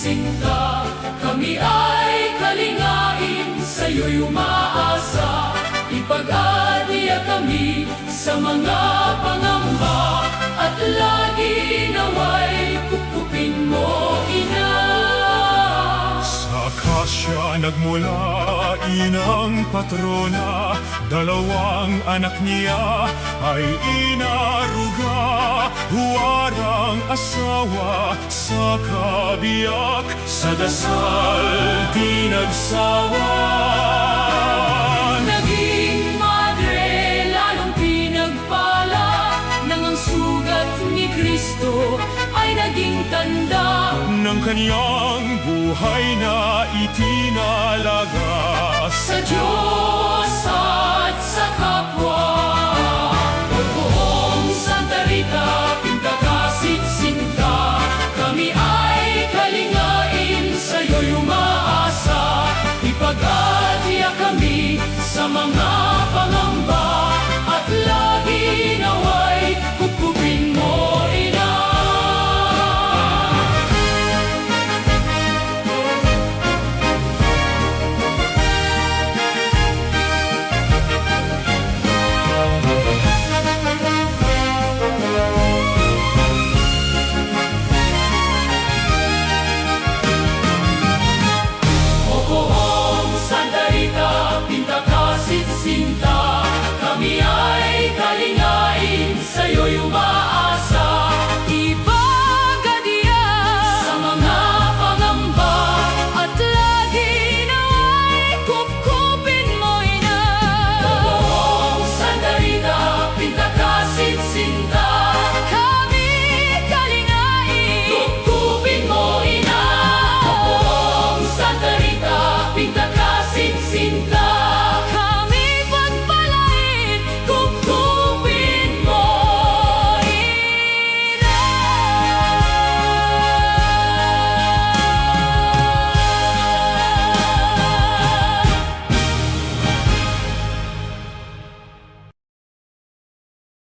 Sinta, kami ay kalingain, sa'yo'y umaasa. Ipag-adiya kami sa mga pangamba, at lagi naway kukupin mo, Ina. Sa Akasya nagmula inang patrona, dalawang anak niya ay inaruga. Huwarang asawa sa kabiyak, sa dasal di nagsawa. Naging madre, lalong pinagpala, nang ang sugat ni Kristo ay naging tanda ng kanyang buhay na itinalaga sa Diyos at sa kapwa. Buong Santa Rita, Pintakasit Sinta, kami ay kalingain, sa'yo'y umaasa. Ipag-adiya kami sa mga